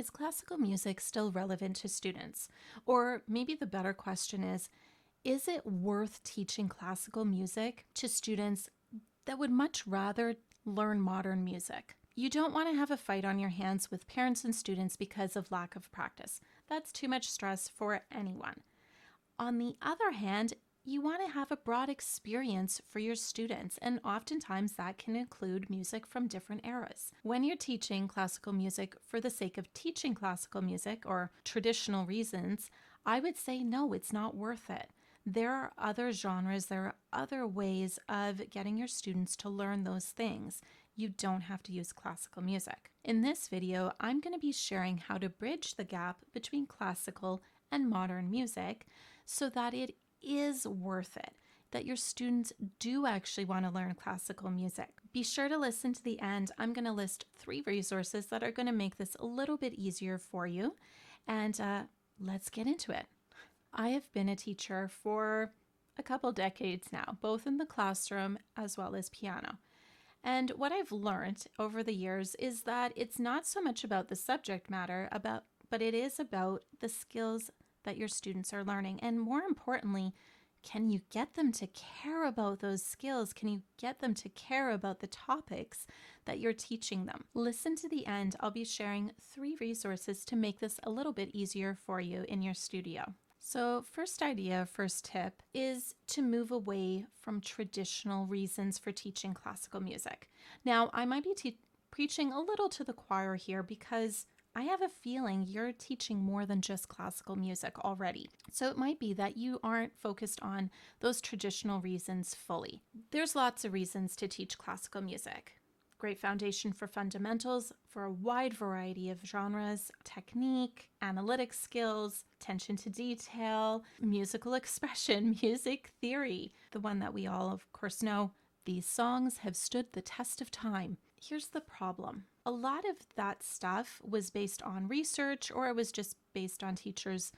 is classical music still relevant to students? Or maybe the better question is it worth teaching classical music to students that would much rather learn modern music? You don't want to have a fight on your hands with parents and students because of lack of practice. That's too much stress for anyone. On the other hand, you want to have a broad experience for your students, and oftentimes that can include music from different eras. When you're teaching classical music for the sake of teaching classical music or traditional reasons, I would say no, it's not worth it. There are other genres, there are other ways of getting your students to learn those things. You don't have to use classical music. In this video, I'm going to be sharing how to bridge the gap between classical and modern music so that it is worth it, that your students do actually want to learn classical music. Be sure to listen to the end. I'm going to list 3 resources that are going to make this a little bit easier for you. And let's get into it. I have been a teacher for a couple decades now, both in the classroom as well as piano. And what I've learned over the years is that it's not so much about the subject matter, but it is about the skills that your students are learning. And more importantly, can you get them to care about those skills? Can you get them to care about the topics that you're teaching them? Listen to the end. I'll be sharing 3 resources to make this a little bit easier for you in your studio. So first tip is to move away from traditional reasons for teaching classical music. Now, I might be preaching a little to the choir here because I have a feeling you're teaching more than just classical music already. So it might be that you aren't focused on those traditional reasons fully. There's lots of reasons to teach classical music. Great foundation for fundamentals for a wide variety of genres, technique, analytic skills, attention to detail, musical expression, music theory. The one that we all, of course, know, these songs have stood the test of time. Here's the problem. A lot of that stuff was based on research, or it was just based on teachers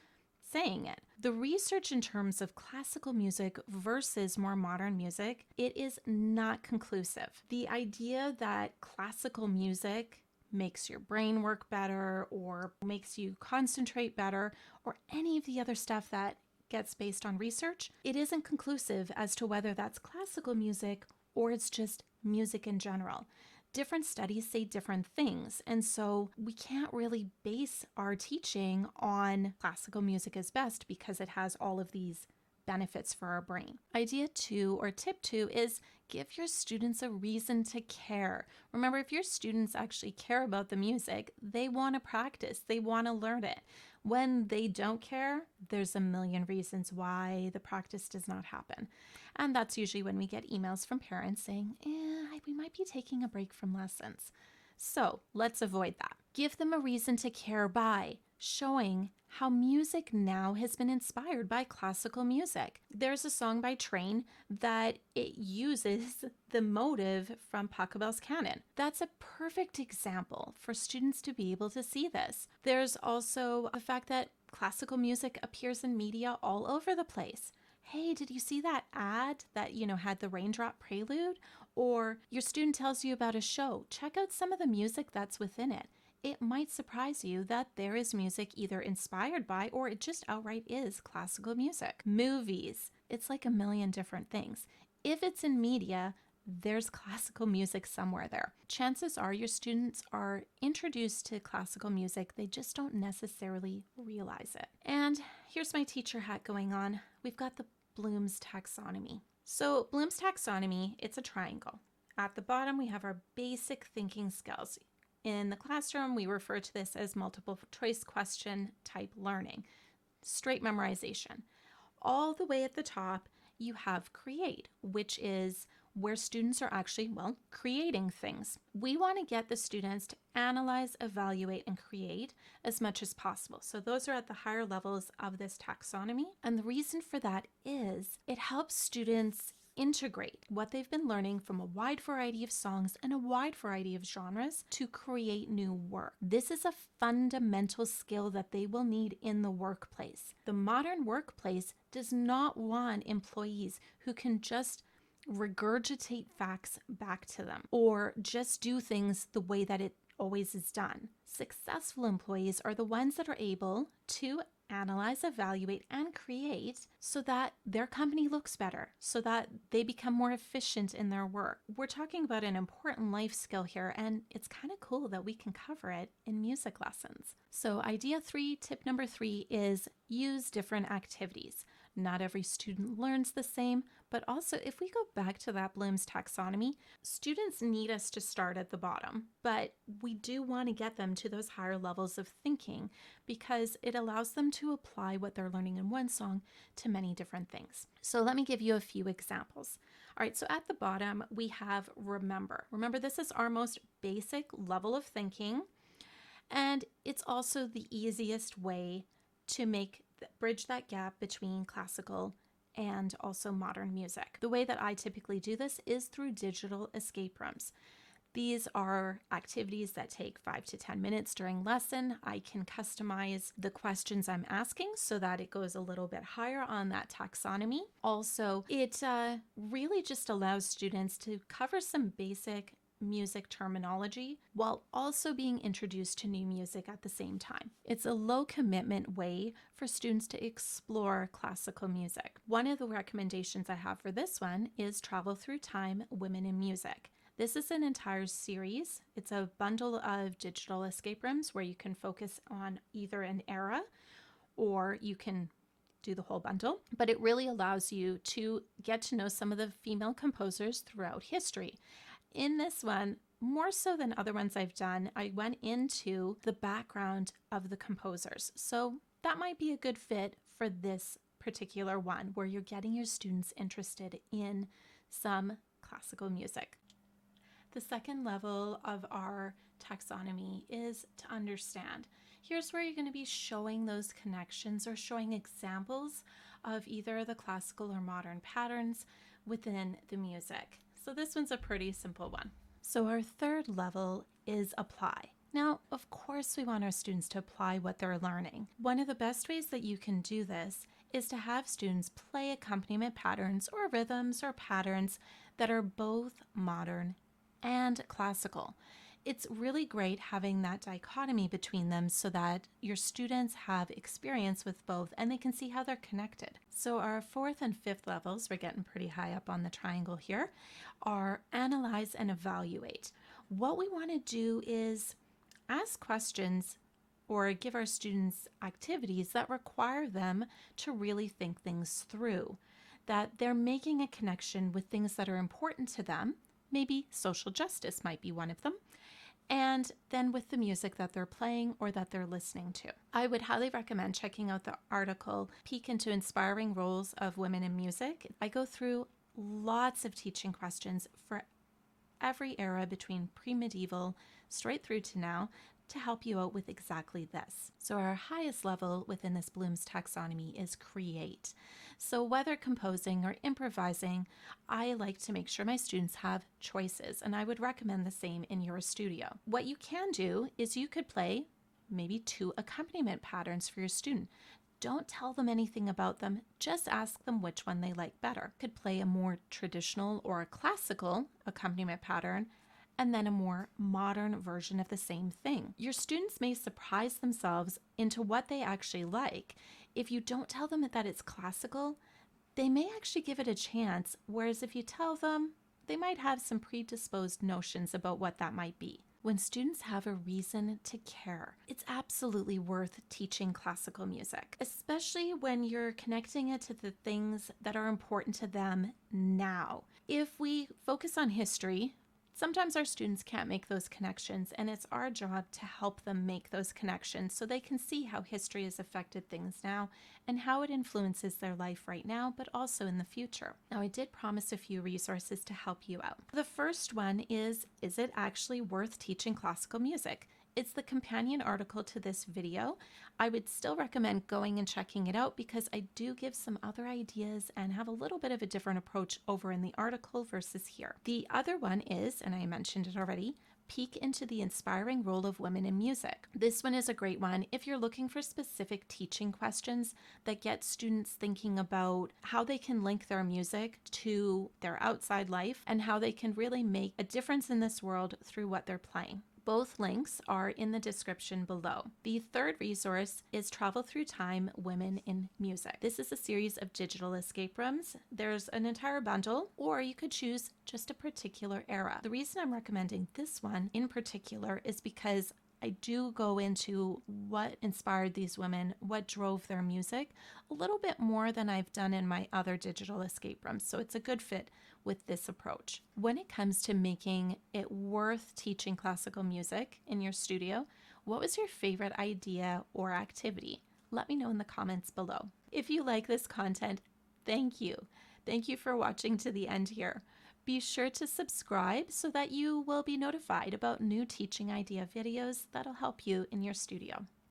saying it. The research in terms of classical music versus more modern music, it is not conclusive. The idea that classical music makes your brain work better or makes you concentrate better or any of the other stuff that gets based on research, it isn't conclusive as to whether that's classical music or it's just music in general. Different studies say different things, and so we can't really base our teaching on classical music as best because it has all of these benefits for our brain. Idea 2 or tip 2 is give your students a reason to care. Remember, if your students actually care about the music, they want to practice, they want to learn it. When they don't care, there's a million reasons why the practice does not happen. And that's usually when we get emails from parents saying, we might be taking a break from lessons. So let's avoid that. Give them a reason to care by showing how music now has been inspired by classical music. There's a song by Train that it uses the motive from Pachelbel's canon. That's a perfect example for students to be able to see this. There's also the fact that classical music appears in media all over the place. Hey, did you see that ad that, had the raindrop prelude? Or your student tells you about a show. Check out some of the music that's within it. It might surprise you that there is music either inspired by or it just outright is classical music. Movies, it's like a million different things. If it's in media, there's classical music somewhere there. Chances are your students are introduced to classical music, they just don't necessarily realize it. And here's my teacher hat going on. We've got the Bloom's taxonomy. So Bloom's taxonomy, it's a triangle. At the bottom, we have our basic thinking skills. In the classroom, we refer to this as multiple choice question type learning, straight memorization. All the way at the top, you have create, which is where students are actually, creating things. We want to get the students to analyze, evaluate, and create as much as possible. So those are at the higher levels of this taxonomy. And the reason for that is it helps students integrate what they've been learning from a wide variety of songs and a wide variety of genres to create new work. This is a fundamental skill that they will need in the workplace. The modern workplace does not want employees who can just regurgitate facts back to them or just do things the way that it always is done. Successful employees are the ones that are able to analyze, evaluate, and create so that their company looks better, so that they become more efficient in their work. We're talking about an important life skill here, and it's kind of cool that we can cover it in music lessons. So idea 3, tip number 3 is use different activities. Not every student learns the same, but also if we go back to that Bloom's taxonomy, students need us to start at the bottom, but we do want to get them to those higher levels of thinking because it allows them to apply what they're learning in one song to many different things. So let me give you a few examples. All right, so at the bottom, we have remember. Remember, this is our most basic level of thinking, and it's also the easiest way to bridge that gap between classical and also modern music. The way that I typically do this is through digital escape rooms. These are activities that take 5 to 10 minutes during lesson. I can customize the questions I'm asking so that it goes a little bit higher on that taxonomy. Also, it really just allows students to cover some basic music terminology while also being introduced to new music at the same time. It's a low commitment way for students to explore classical music. One of the recommendations I have for this one is Travel Through Time, Women in Music. This is an entire series. It's a bundle of digital escape rooms where you can focus on either an era or you can do the whole bundle, but it really allows you to get to know some of the female composers throughout history. In this one, more so than other ones I've done, I went into the background of the composers. So that might be a good fit for this particular one where you're getting your students interested in some classical music. The second level of our taxonomy is to understand. Here's where you're going to be showing those connections or showing examples of either the classical or modern patterns within the music. So this one's a pretty simple one. So our third level is apply. Now, of course, we want our students to apply what they're learning. One of the best ways that you can do this is to have students play accompaniment patterns or rhythms or patterns that are both modern and classical. It's really great having that dichotomy between them so that your students have experience with both and they can see how they're connected. So our fourth and fifth levels, we're getting pretty high up on the triangle here, are analyze and evaluate. What we want to do is ask questions or give our students activities that require them to really think things through, that they're making a connection with things that are important to them. Maybe social justice might be one of them. And then with the music that they're playing or that they're listening to. I would highly recommend checking out the article, Peek into Inspiring Roles of Women in Music. I go through lots of teaching questions for every era between pre-medieval straight through to now to help you out with exactly this. So our highest level within this Bloom's taxonomy is create. So whether composing or improvising, I like to make sure my students have choices, and I would recommend the same in your studio. What you can do is you could play maybe 2 accompaniment patterns for your student. Don't tell them anything about them, just ask them which one they like better. Could play a more traditional or a classical accompaniment pattern and then a more modern version of the same thing. Your students may surprise themselves into what they actually like. If you don't tell them that it's classical, they may actually give it a chance, whereas if you tell them, they might have some predisposed notions about what that might be. When students have a reason to care, it's absolutely worth teaching classical music, especially when you're connecting it to the things that are important to them now. If we focus on history, sometimes our students can't make those connections, and it's our job to help them make those connections so they can see how history has affected things now and how it influences their life right now, but also in the future. Now, I did promise a few resources to help you out. The first one is it actually worth teaching classical music? It's the companion article to this video. I would still recommend going and checking it out because I do give some other ideas and have a little bit of a different approach over in the article versus here. The other one is, and I mentioned it already, Peek into the Inspiring Role of Women in Music. This one is a great one if you're looking for specific teaching questions that get students thinking about how they can link their music to their outside life and how they can really make a difference in this world through what they're playing, Both links are in the description below. The third resource is Travel Through Time Women in Music. This is a series of digital escape rooms. There's an entire bundle, or you could choose just a particular era. The reason I'm recommending this one in particular is because I do go into what inspired these women, what drove their music, a little bit more than I've done in my other digital escape rooms. So it's a good fit with this approach. When it comes to making it worth teaching classical music in your studio, what was your favorite idea or activity? Let me know in the comments below. If you like this content, thank you. Thank you for watching to the end here. Be sure to subscribe so that you will be notified about new teaching idea videos that'll help you in your studio.